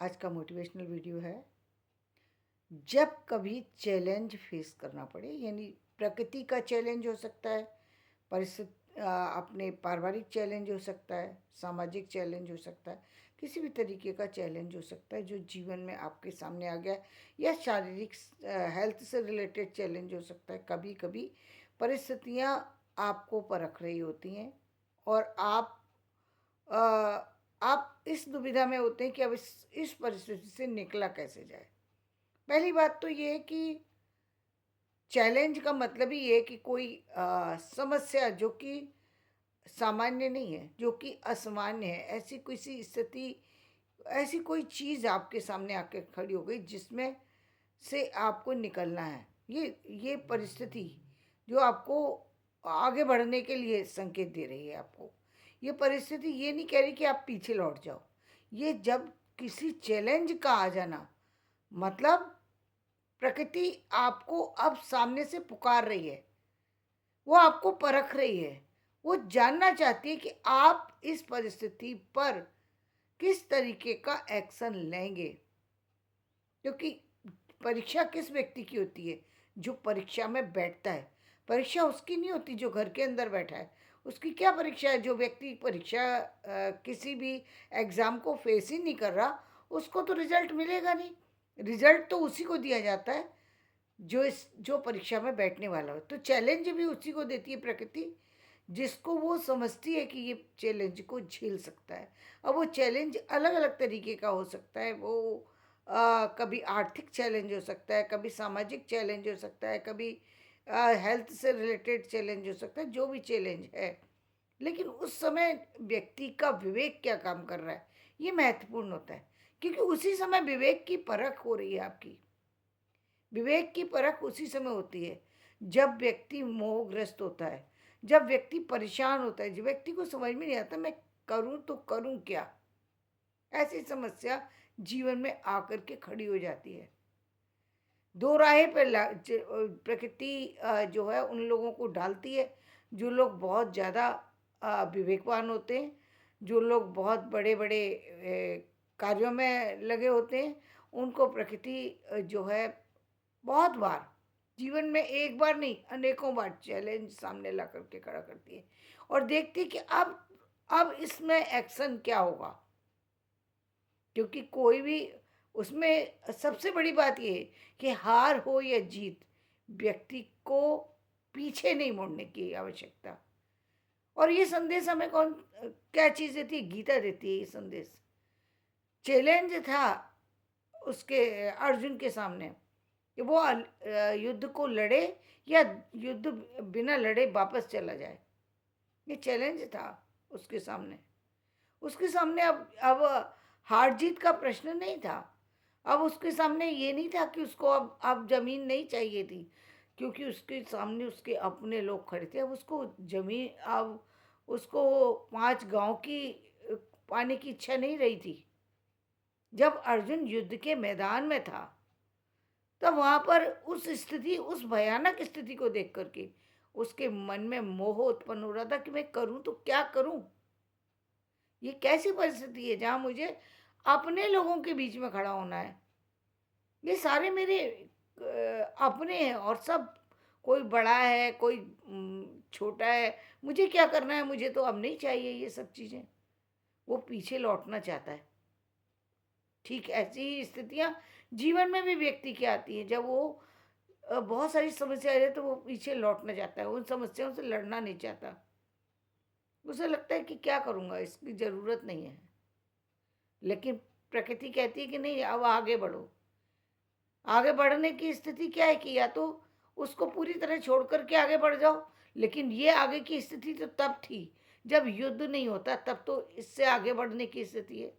आज का motivational video है। जब कभी चैलेंज फेस करना पड़े, यानी प्रकृति का चैलेंज हो सकता है, परिस्थिति अपने पारिवारिक चैलेंज हो सकता है, सामाजिक चैलेंज हो सकता है, किसी भी तरीके का चैलेंज हो सकता है जो जीवन में आपके सामने आ गया, या शारीरिक हेल्थ से रिलेटेड चैलेंज हो सकता है। कभी कभी परिस्थितियाँ आपको परख रही होती हैं और अ, आप इस दुविधा में होते हैं कि अब इस परिस्थिति से निकला कैसे जाए। पहली बात तो ये है कि चैलेंज का मतलब ही ये है कि कोई समस्या जो कि सामान्य नहीं है, जो कि असामान्य है, ऐसी किसी स्थिति, ऐसी कोई चीज़ आपके सामने आके खड़ी हो गई जिसमें से आपको निकलना है। ये परिस्थिति जो आपको आगे बढ़ने के लिए संकेत दे रही है आपको। ये परिस्थिति ये नहीं कह रही कि आप पीछे लौट जाओ। ये जब किसी चैलेंज का आ जाना मतलब प्रकृति आपको अब सामने से पुकार रही है, वो आपको परख रही है, वो जानना चाहती है कि आप इस परिस्थिति पर किस तरीके का एक्शन लेंगे। क्योंकि परीक्षा किस व्यक्ति की होती है? जो परीक्षा में बैठता है। परीक्षा उसकी नहीं होती जो घर के अंदर बैठा है। उसकी क्या परीक्षा है? जो व्यक्ति परीक्षा किसी भी एग्ज़ाम को फेस ही नहीं कर रहा, उसको तो रिजल्ट मिलेगा नहीं। रिजल्ट तो उसी को दिया जाता है जो परीक्षा में बैठने वाला हो। तो चैलेंज भी उसी को देती है प्रकृति, जिसको वो समझती है कि ये चैलेंज को झेल सकता है। अब वो चैलेंज अलग अलग तरीके का हो सकता है। वो कभी आर्थिक चैलेंज हो सकता है, कभी सामाजिक चैलेंज हो सकता है, कभी हेल्थ से रिलेटेड चैलेंज हो सकता है, जो भी चैलेंज है। लेकिन उस समय व्यक्ति का विवेक क्या काम कर रहा है, ये महत्वपूर्ण होता है। क्योंकि उसी समय विवेक की परख हो रही है आपकी। विवेक की परख उसी समय होती है जब व्यक्ति मोहग्रस्त होता है, जब व्यक्ति परेशान होता है, जब व्यक्ति को समझ में नहीं आता मैं करूं तो करूं क्या। ऐसी समस्या जीवन में आकर के खड़ी हो जाती है। दो राहें पर प्रकृति जो है उन लोगों को डालती है जो लोग बहुत ज़्यादा विवेकवान होते हैं, जो लोग बहुत बड़े बड़े कार्यों में लगे होते हैं। उनको प्रकृति जो है बहुत बार, जीवन में एक बार नहीं अनेकों बार चैलेंज सामने ला करके खड़ा करती है और देखती है कि अब इसमें एक्शन क्या होगा। क्योंकि कोई भी उसमें सबसे बड़ी बात ये है कि हार हो या जीत, व्यक्ति को पीछे नहीं मुड़ने की आवश्यकता। और ये संदेश हमें कौन क्या चीज़ देती है? गीता देती है ये संदेश। चैलेंज था उसके अर्जुन के सामने कि वो युद्ध को लड़े या युद्ध बिना लड़े वापस चला जाए। ये चैलेंज था उसके सामने। उसके सामने अब हार जीत का प्रश्न नहीं था। अब उसके सामने ये नहीं था कि उसको अब ज़मीन नहीं चाहिए थी, क्योंकि उसके सामने उसके अपने लोग खड़े थे। अब उसको ज़मीन, अब उसको 5 गाँव की पाने की इच्छा नहीं रही थी। जब अर्जुन युद्ध के मैदान में था, तब वहाँ पर उस स्थिति, उस भयानक स्थिति को देख कर के उसके मन में मोह उत्पन्न हो रहा था कि मैं करूँ तो क्या करूँ? ये कैसी परिस्थिति है जहाँ मुझे अपने लोगों के बीच में खड़ा होना है। ये सारे मेरे अपने हैं और सब, कोई बड़ा है, कोई छोटा है। मुझे क्या करना है? मुझे तो अब नहीं चाहिए ये सब चीज़ें। वो पीछे लौटना चाहता है। ठीक ऐसी ही स्थितियाँ जीवन में भी व्यक्ति की आती हैं। जब वो बहुत सारी समस्या आ जाए तो वो पीछे लौटना चाहता है, उन समस्याओं से लड़ना नहीं चाहता। उसे लगता है कि क्या करूँगा, इसकी ज़रूरत नहीं है। लेकिन प्रकृति कहती है कि नहीं, अब आगे बढ़ो। आगे बढ़ने की स्थिति क्या है कि या तो उसको पूरी तरह छोड़ कर के आगे बढ़ जाओ। लेकिन ये आगे की स्थिति तो तब थी जब युद्ध नहीं होता, तब तो इससे आगे बढ़ने की स्थिति है।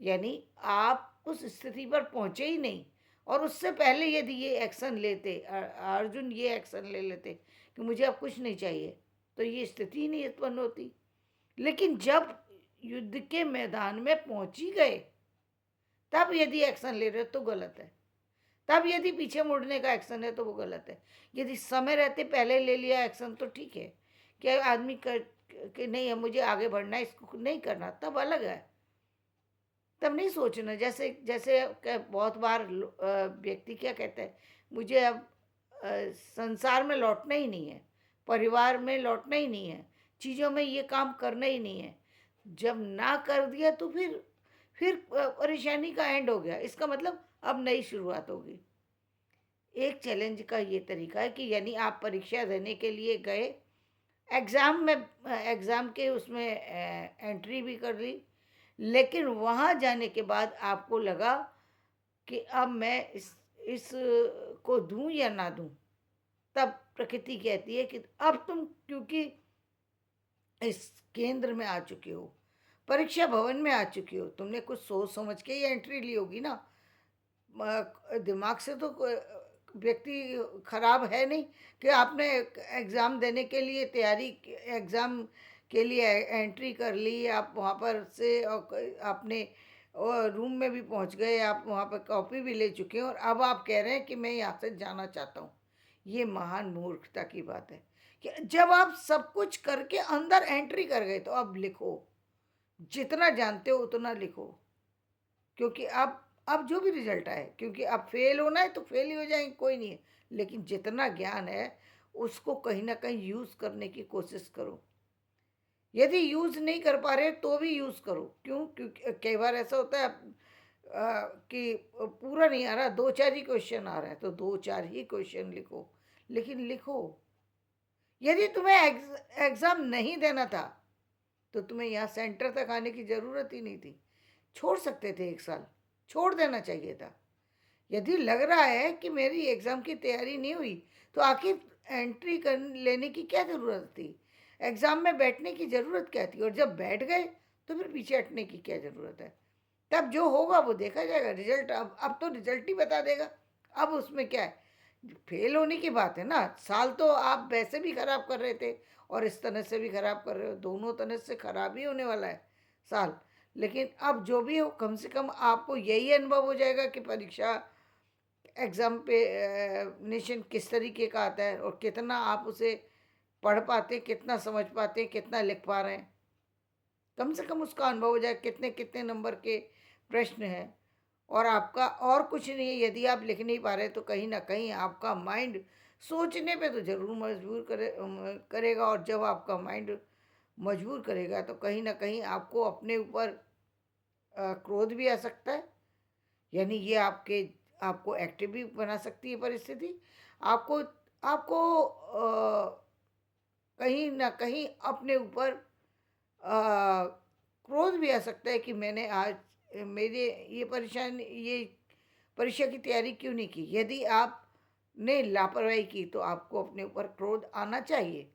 यानी आप उस स्थिति पर पहुंचे ही नहीं, और उससे पहले यदि ये एक्शन लेते, अर्जुन ये एक्शन ले लेते कि मुझे अब कुछ नहीं चाहिए, तो ये स्थिति ही नहीं उत्पन्न होती। लेकिन जब युद्ध के मैदान में पहुंच ही गए, तब यदि एक्शन ले रहे हो तो गलत है। तब यदि पीछे मुड़ने का एक्शन है तो वो गलत है। यदि समय रहते पहले ले लिया एक्शन तो ठीक है। कि आदमी कर कि नहीं है, मुझे आगे बढ़ना है, इसको नहीं करना, तब अलग है। तब नहीं सोचना। जैसे जैसे बहुत बार व्यक्ति क्या कहता है, मुझे अब संसार में लौटना ही नहीं है, परिवार में लौटना ही नहीं है, चीज़ों में ये काम करना ही नहीं है। जब ना कर दिया तो फिर परेशानी का एंड हो गया, इसका मतलब अब नई शुरुआत होगी। एक चैलेंज का ये तरीका है कि यानी आप परीक्षा देने के लिए गए, एग्ज़ाम में एग्ज़ाम के उसमें एंट्री भी कर ली, लेकिन वहाँ जाने के बाद आपको लगा कि अब मैं इस को दूँ या ना दूँ। तब प्रकृति कहती है कि अब तुम क्योंकि इस केंद्र में आ चुके हो, परीक्षा भवन में आ चुके हो, तुमने कुछ सोच समझ के ही एंट्री ली होगी ना। दिमाग से तो व्यक्ति खराब है नहीं कि आपने एग्ज़ाम देने के लिए तैयारी, एग्ज़ाम के लिए एंट्री कर ली, आप वहाँ पर से आपने रूम में भी पहुँच गए, आप वहाँ पर कॉपी भी ले चुके हैं और अब आप कह रहे हैं कि मैं यहाँ से जाना चाहता हूँ। ये महान मूर्खता की बात है कि जब आप सब कुछ करके अंदर एंट्री कर गए तो अब लिखो, जितना जानते हो उतना लिखो, क्योंकि अब जो भी रिजल्ट आए, क्योंकि अब फेल होना है तो फेल ही हो जाएंगे, कोई नहीं है, लेकिन जितना ज्ञान है उसको कहीं ना कहीं यूज़ करने की कोशिश करो। यदि यूज़ नहीं कर पा रहे तो भी यूज़ करो। क्यों? क्योंकि कई बार ऐसा होता है कि पूरा नहीं आ रहा, दो चार ही क्वेश्चन आ रहा है तो दो चार ही क्वेश्चन लिखो, लेकिन लिखो। यदि तुम्हें एग्ज़ाम नहीं देना था तो तुम्हें यहाँ सेंटर तक आने की ज़रूरत ही नहीं थी, छोड़ सकते थे, एक साल छोड़ देना चाहिए था। यदि लग रहा है कि मेरी एग्ज़ाम की तैयारी नहीं हुई तो आखिर एंट्री कर लेने की क्या ज़रूरत थी, एग्ज़ाम में बैठने की ज़रूरत क्या थी, और जब बैठ गए तो फिर पीछे हटने की क्या ज़रूरत है। तब जो होगा वो देखा जाएगा, रिजल्ट अब तो रिजल्ट ही बता देगा। अब उसमें क्या है, फेल होने की बात है ना, साल तो आप वैसे भी ख़राब कर रहे थे और इस तरह से भी ख़राब कर रहे हो, दोनों तरह से ख़राब ही होने वाला है साल। लेकिन अब जो भी हो, कम से कम आपको यही अनुभव हो जाएगा कि परीक्षा एग्ज़ाम पे नेशन किस तरीके का आता है और कितना आप उसे पढ़ पाते, कितना समझ पाते, कितना लिख पा रहे हैं। कम से कम उसका अनुभव हो जाए कितने कितने नंबर के प्रश्न हैं। और आपका और कुछ नहीं है, यदि आप लिख नहीं पा रहे तो कहीं ना कहीं आपका माइंड सोचने पे तो ज़रूर मजबूर करेगा, और जब आपका माइंड मजबूर करेगा तो कहीं ना कहीं आपको अपने ऊपर क्रोध भी आ सकता है। यानी ये आपको एक्टिव भी बना सकती है परिस्थिति। आपको आपको कहीं ना कहीं अपने ऊपर क्रोध भी आ सकता है कि मैंने आज मेरे ये परीक्षा की तैयारी क्यों नहीं की। यदि आपने लापरवाही की तो आपको अपने ऊपर क्रोध आना चाहिए,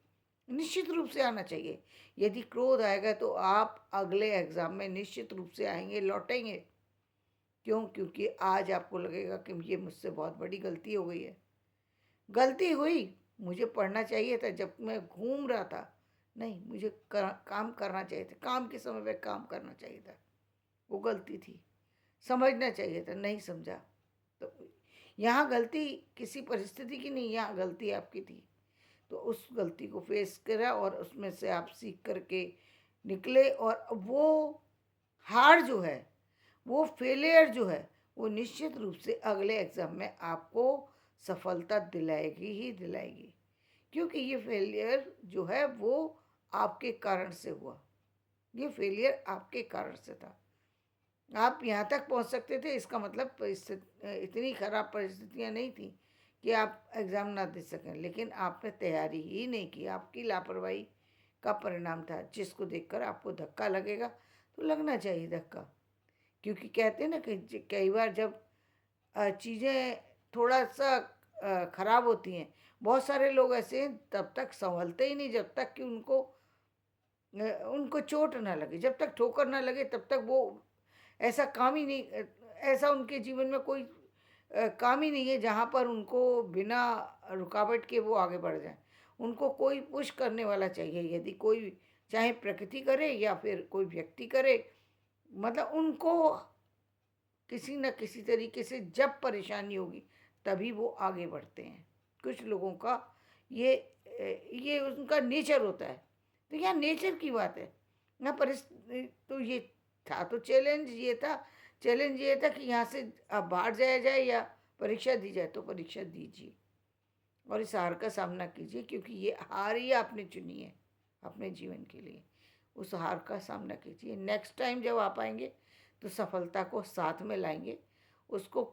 निश्चित रूप से आना चाहिए। यदि क्रोध आएगा तो आप अगले एग्ज़ाम में निश्चित रूप से आएंगे, लौटेंगे। क्यों? क्योंकि आज आपको लगेगा कि ये मुझसे बहुत बड़ी गलती हो गई है। गलती हुई, मुझे पढ़ना चाहिए था जब मैं घूम रहा था, नहीं, मुझे काम करना चाहिए था, काम के समय पे काम करना चाहिए था, वो गलती थी। समझना चाहिए था, नहीं समझा। तो यहाँ गलती किसी परिस्थिति की नहीं, यहाँ गलती आपकी थी। तो उस गलती को फेस करा और उसमें से आप सीख करके निकले, और वो हार जो है, वो फेलियर जो है, वो निश्चित रूप से अगले एग्ज़ाम में आपको सफलता दिलाएगी ही दिलाएगी। क्योंकि ये फेलियर जो है वो आपके कारण से हुआ, ये फेलियर आपके कारण से था। आप यहाँ तक पहुँच सकते थे, इसका मतलब इतनी खराब परिस्थितियाँ नहीं थी कि आप एग्ज़ाम ना दे सकें, लेकिन आपने तैयारी ही नहीं की, आपकी लापरवाही का परिणाम था, जिसको देखकर आपको धक्का लगेगा तो लगना चाहिए धक्का। क्योंकि कहते हैं ना कि कई बार जब चीज़ें थोड़ा सा ख़राब होती हैं, बहुत सारे लोग ऐसे हैं तब तक संभलते ही नहीं जब तक कि उनको चोट ना लगे, जब तक ठोकर ना लगे तब तक वो ऐसा काम ही नहीं, ऐसा उनके जीवन में कोई काम ही नहीं है जहाँ पर उनको बिना रुकावट के वो आगे बढ़ जाएं। उनको कोई पुश करने वाला चाहिए, यदि कोई, चाहे प्रकृति करे या फिर कोई व्यक्ति करे, मतलब उनको किसी न किसी तरीके से जब परेशानी होगी तभी वो आगे बढ़ते हैं। कुछ लोगों का ये ये उनका नेचर होता है। तो यहाँ नेचर की बात है, यहाँ परिस्थिति तो ये था, तो चैलेंज ये था चैलेंज ये था कि यहाँ से अब बाहर जाया जाए या परीक्षा दी जाए, तो परीक्षा दीजिए और इस हार का सामना कीजिए, क्योंकि ये हार ही आपने चुनी है अपने जीवन के लिए। उस हार का सामना कीजिए। नेक्स्ट टाइम जब आप आएंगे तो सफलता को साथ में लाएंगे। उसको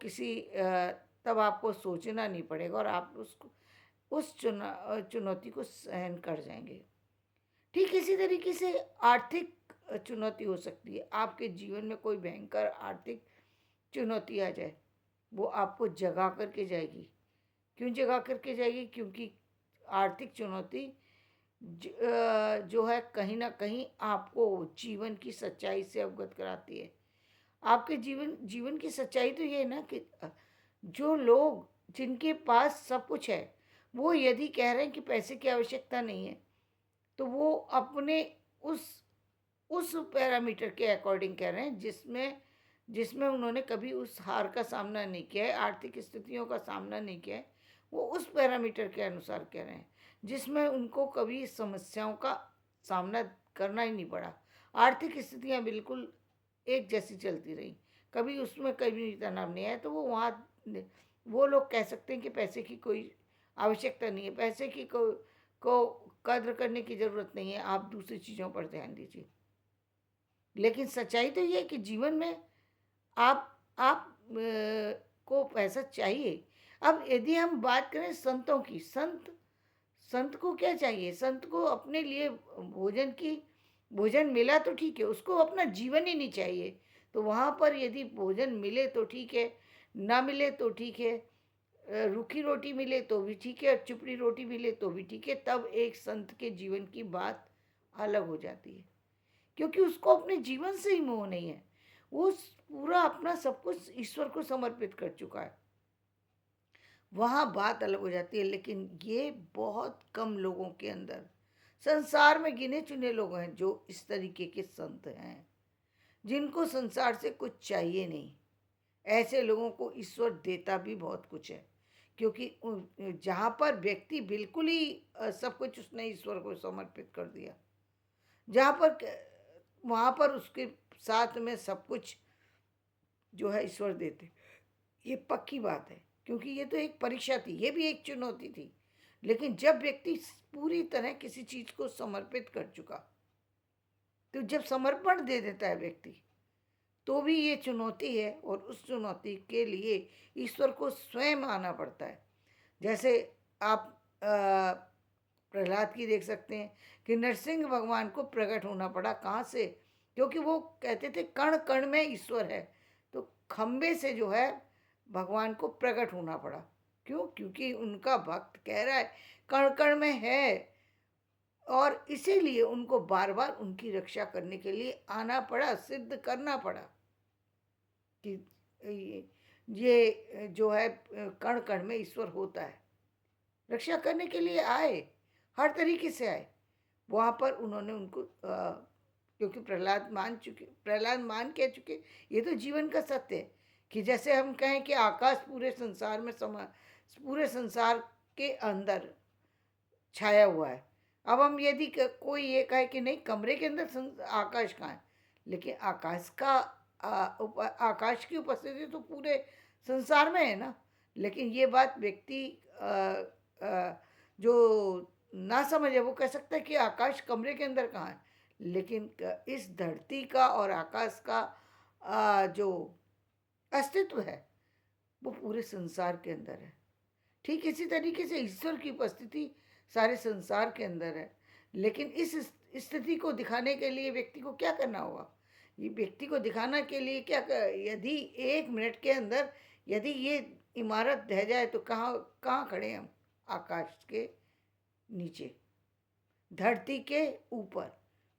तब आपको सोचना नहीं पड़ेगा और आप उसको उस चुनौती को सहन कर जाएंगे। ठीक इसी तरीके से आर्थिक चुनौती हो सकती है। आपके जीवन में कोई भयंकर आर्थिक चुनौती आ जाए, वो आपको जगा करके जाएगी। क्यों जगा करके जाएगी? क्योंकि आर्थिक चुनौती जो है कहीं ना कहीं आपको जीवन की सच्चाई से अवगत कराती है। आपके जीवन की सच्चाई तो ये है ना कि जो लोग जिनके पास सब कुछ है, वो यदि कह रहे हैं कि पैसे की आवश्यकता नहीं है, तो वो अपने उस उस पैरामीटर के अकॉर्डिंग कह रहे हैं जिसमें जिसमें उन्होंने कभी उस हार का सामना नहीं किया है, आर्थिक स्थितियों का सामना नहीं किया है। वो उस पैरामीटर के अनुसार कह रहे हैं जिसमें उनको कभी समस्याओं का सामना करना ही नहीं पड़ा। आर्थिक स्थितियां बिल्कुल एक जैसी चलती रही, कभी उसमें कभी तनाव नहीं आया, तो वो लोग कह सकते हैं कि पैसे की कोई आवश्यकता नहीं है, पैसे की को कद्र करने की ज़रूरत नहीं है, आप दूसरी चीज़ों पर ध्यान दीजिए। लेकिन सच्चाई तो ये है कि जीवन में आप को पैसा चाहिए। अब यदि हम बात करें संतों की, संत को क्या चाहिए? संत को अपने लिए भोजन मिला तो ठीक है, उसको अपना जीवन ही नहीं चाहिए। तो वहाँ पर यदि भोजन मिले तो ठीक है, ना मिले तो ठीक है, रूखी रोटी मिले तो भी ठीक है, चुपड़ी रोटी मिले तो भी ठीक है, तब एक संत के जीवन की बात अलग हो जाती है। क्योंकि उसको अपने जीवन से ही मोह नहीं है, वो पूरा अपना सब कुछ ईश्वर को समर्पित कर चुका है। वहाँ बात अलग हो जाती है। लेकिन ये बहुत कम लोगों के अंदर, संसार में गिने चुने लोग हैं जो इस तरीके के संत हैं, जिनको संसार से कुछ चाहिए नहीं। ऐसे लोगों को ईश्वर देता भी बहुत कुछ है, क्योंकि जहाँ पर व्यक्ति बिल्कुल ही सब कुछ उसने ईश्वर को समर्पित कर दिया, जहाँ पर वहाँ पर उसके साथ में सब कुछ जो है ईश्वर देते। ये पक्की बात है, क्योंकि ये तो एक परीक्षा थी, ये भी एक चुनौती थी। लेकिन जब व्यक्ति पूरी तरह किसी चीज को समर्पित कर चुका, तो जब समर्पण दे देता है व्यक्ति, तो भी ये चुनौती है और उस चुनौती के लिए ईश्वर को स्वयं आना पड़ता है। जैसे आप प्रहलाद की देख सकते हैं कि नरसिंह भगवान को प्रकट होना पड़ा। कहाँ से? क्योंकि वो कहते थे कण कण में ईश्वर है, तो खंबे से जो है भगवान को प्रकट होना पड़ा। क्यों? क्योंकि उनका भक्त कह रहा है कण कण में है, और इसीलिए उनको बार बार उनकी रक्षा करने के लिए आना पड़ा, सिद्ध करना पड़ा कि ये जो है कण कण में ईश्वर होता है। रक्षा करने के लिए आए, हर तरीके से आए। वहाँ पर उन्होंने उनको क्योंकि प्रहलाद मान कह चुके। ये तो जीवन का सत्य है कि जैसे हम कहें कि आकाश पूरे संसार के अंदर छाया हुआ है। अब हम यदि कोई ये कहे कि नहीं, कमरे के अंदर आकाश कहाँ है, लेकिन आकाश की उपस्थिति तो पूरे संसार में है ना। लेकिन ये बात व्यक्ति जो ना समझे वो कह सकता है कि आकाश कमरे के अंदर कहाँ है, लेकिन इस धरती का और आकाश का जो अस्तित्व है वो पूरे संसार के अंदर है। ठीक इसी तरीके से ईश्वर की उपस्थिति सारे संसार के अंदर है। लेकिन इस स्थिति को दिखाने के लिए व्यक्ति को क्या करना होगा? ये व्यक्ति को दिखाना के लिए यदि 1 मिनट के अंदर यदि ये इमारत ढह जाए तो कहाँ कहाँ खड़े हम? आकाश के नीचे, धरती के ऊपर,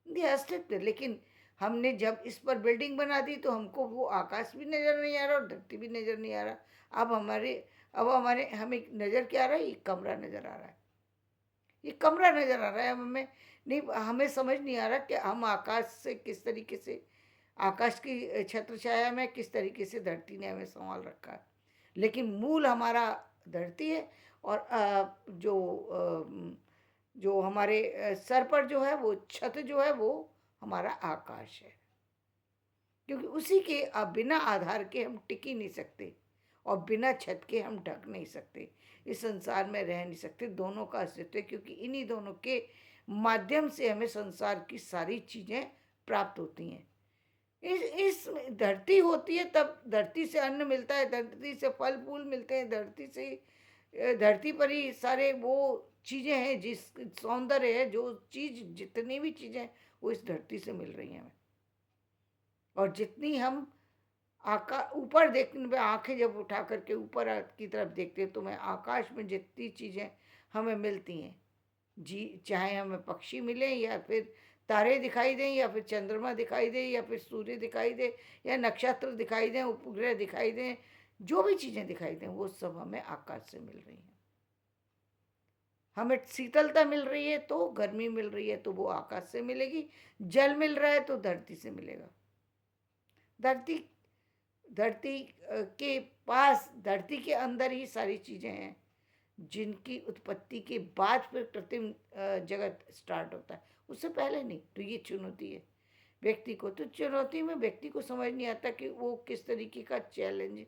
ये अस्तित्व। लेकिन हमने जब इस पर बिल्डिंग बना दी तो हमको वो आकाश भी नज़र नहीं आ रहा और धरती भी नज़र नहीं आ रहा। अब हमारे हमें नज़र क्या आ रहा है? ये कमरा नज़र आ रहा है, ये कमरा नज़र आ रहा है। हमें समझ नहीं आ रहा कि हम आकाश से किस तरीके से, आकाश की छत्र छाया में किस तरीके से धरती ने हमें संभाल रखा है। लेकिन मूल हमारा धरती है और जो हमारे सर पर जो है वो छत जो है वो हमारा आकाश है। क्योंकि उसी के बिना आधार के हम टिक ही नहीं सकते, और बिना छत के हम ढक नहीं सकते, इस संसार में रह नहीं सकते। दोनों का अस्तित्व है, क्योंकि इन्हीं दोनों के माध्यम से हमें संसार की सारी चीज़ें प्राप्त होती हैं। इस धरती होती है तब धरती से अन्न मिलता है, धरती से फल फूल मिलते हैं, धरती से धरती पर ही सारे वो चीज़ें हैं, जिस सौंदर्य है, जो चीज़ जितनी भी चीज़ें वो इस धरती से मिल रही हैं हमें। और जितनी हम ऊपर देखने पे आंखें जब उठा करके ऊपर की तरफ देखते हैं तो मैं आकाश में जितनी चीज़ें हमें मिलती हैं, जी, चाहे हमें पक्षी मिलें या फिर तारे दिखाई दें या फिर चंद्रमा दिखाई दे या फिर सूर्य दिखाई दे या नक्षत्र दिखाई दें, उपग्रह दिखाई दें, जो भी चीज़ें दिखाई दें वो सब हमें आकाश से मिल रही हैं। हमें शीतलता मिल रही है तो गर्मी मिल रही है तो वो आकाश से मिलेगी, जल मिल रहा है तो धरती से मिलेगा। धरती धरती के पास, धरती के अंदर ही सारी चीज़ें हैं जिनकी उत्पत्ति के बाद फिर कृत्रिम जगत स्टार्ट होता है, उससे पहले नहीं। तो ये चुनौती है व्यक्ति को। तो चुनौती में व्यक्ति को समझ नहीं आता कि वो किस तरीके का चैलेंज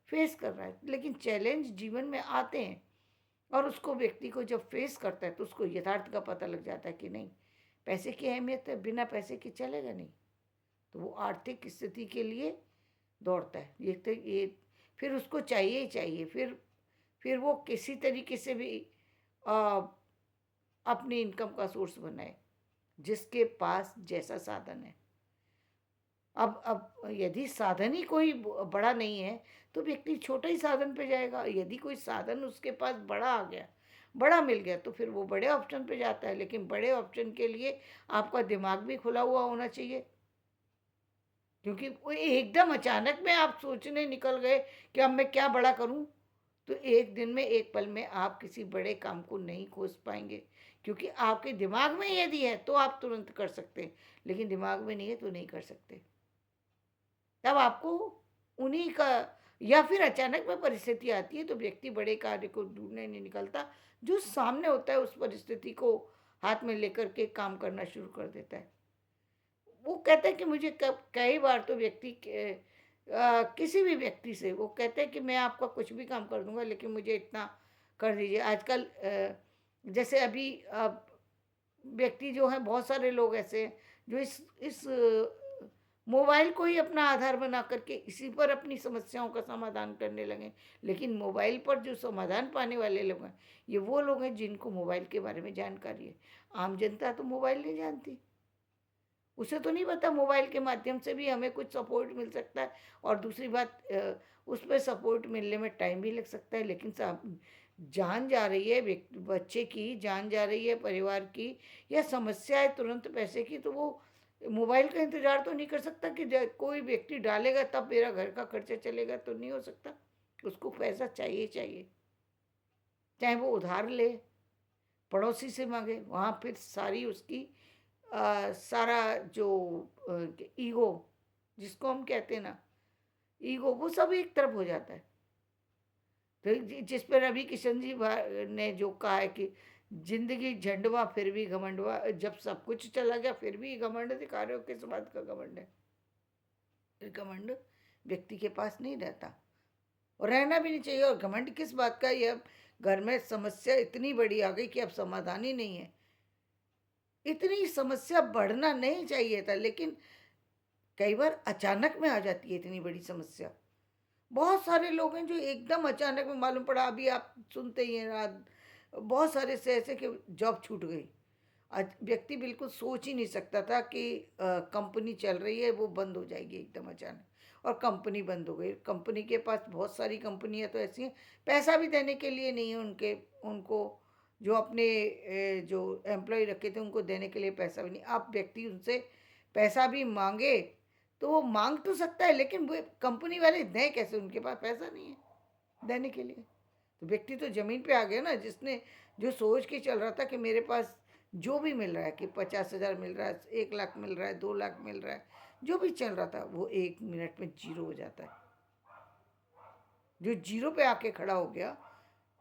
फेस कर रहा है, लेकिन चैलेंज जीवन में आते हैं और उसको व्यक्ति को जब फेस करता है तो उसको यथार्थ का पता लग जाता है कि नहीं, पैसे की अहमियत है, बिना पैसे के चलेगा नहीं। तो वो आर्थिक स्थिति के लिए दौड़ता है, ये तो ये फिर उसको चाहिए ही चाहिए। फिर वो किसी तरीके से भी आ, अपनी इनकम का सोर्स बनाए, जिसके पास जैसा साधन है। अब यदि साधन ही कोई बड़ा नहीं है तो व्यक्ति छोटे ही साधन पे जाएगा। यदि कोई साधन उसके पास बड़ा आ गया, बड़ा मिल गया, तो फिर वो बड़े ऑप्शन पे जाता है। लेकिन बड़े ऑप्शन के लिए आपका दिमाग भी खुला हुआ होना चाहिए, क्योंकि वो एकदम अचानक में आप सोचने निकल गए कि अब मैं क्या बड़ा करूं, तो एक दिन में, एक पल में आप किसी बड़े काम को नहीं खोज पाएंगे। क्योंकि आपके दिमाग में यदि है तो आप तुरंत कर सकते हैं, लेकिन दिमाग में नहीं है तो नहीं कर सकते। तब आपको उन्हीं का, या फिर अचानक में परिस्थिति आती है तो व्यक्ति बड़े कार्य को ढूंढने नहीं निकलता, जो सामने होता है उस परिस्थिति को हाथ में लेकर के काम करना शुरू कर देता है। वो कहता है कि मुझे कई बार तो किसी भी व्यक्ति से वो कहते हैं कि मैं आपका कुछ भी काम कर दूंगा, लेकिन मुझे इतना कर दीजिए। आजकल जैसे अभी व्यक्ति जो है, बहुत सारे लोग ऐसे हैं जो इस मोबाइल को ही अपना आधार बना करके इसी पर अपनी समस्याओं का समाधान करने लगे। लेकिन मोबाइल पर जो समाधान पाने वाले लोग हैं, ये वो लोग हैं जिनको मोबाइल के बारे में जानकारी है। आम जनता तो मोबाइल नहीं जानती, उसे तो नहीं पता मोबाइल के माध्यम से भी हमें कुछ सपोर्ट मिल सकता है। और दूसरी बात, उस पर सपोर्ट मिलने में टाइम भी लग सकता है, लेकिन जान जा रही है, बच्चे की जान जा रही है, परिवार की, या समस्या है तुरंत पैसे की, तो वो मोबाइल का इंतज़ार तो नहीं कर सकता कि कोई व्यक्ति डालेगा तब मेरा घर का खर्चा चलेगा, तो नहीं हो सकता। उसको पैसा चाहिए चाहिए, चाहे वो उधार ले, पड़ोसी से मांगे, वहाँ फिर सारी उसकी सारा जो ईगो जिसको हम कहते हैं ना, ईगो, वो सब एक तरफ हो जाता है। तो जिस पर रवि किशन जी ने जो कहा है कि जिंदगी झंडवा फिर भी घमंडवा, जब सब कुछ चला गया फिर भी घमंड दिखा रहे हो, किस बात का घमंड है? घमंड व्यक्ति के पास नहीं रहता और रहना भी नहीं चाहिए। और घमंड किस बात का? ये अब घर में समस्या इतनी बड़ी आ गई कि अब समाधान ही नहीं है। इतनी समस्या बढ़ना नहीं चाहिए था, लेकिन कई बार अचानक में आ जाती है इतनी बड़ी समस्या। बहुत सारे लोग हैं जो एकदम अचानक में मालूम पड़ा, अभी आप सुनते ही हैं रात, बहुत सारे से ऐसे कि जॉब छूट गई। आज व्यक्ति बिल्कुल सोच ही नहीं सकता था कि कंपनी चल रही है वो बंद हो जाएगी एकदम अचानक, और कंपनी बंद हो गई। कंपनी के पास बहुत सारी कंपनियां तो ऐसी हैं, पैसा भी देने के लिए नहीं है उनको जो अपने जो एम्प्लॉय रखे थे उनको देने के लिए पैसा भी नहीं। आप व्यक्ति उनसे पैसा भी मांगे तो वो मांग तो सकता है, लेकिन वो कंपनी वाले दें कैसे? उनके पास पैसा नहीं है देने के लिए। तो व्यक्ति तो जमीन पे आ गया ना, जिसने जो सोच के चल रहा था कि मेरे पास जो भी मिल रहा है, कि 50,000 मिल रहा है, 1 लाख मिल रहा है, 2 लाख मिल रहा है, जो भी चल रहा था वो 1 मिनट में जीरो हो जाता है। जो जीरो पे आके खड़ा हो गया,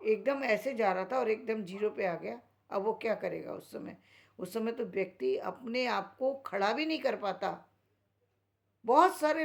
एकदम ऐसे जा रहा था और एकदम जीरो पे आ गया, अब वो क्या करेगा? उस समय तो व्यक्ति अपने आप को खड़ा भी नहीं कर पाता। बहुत सारे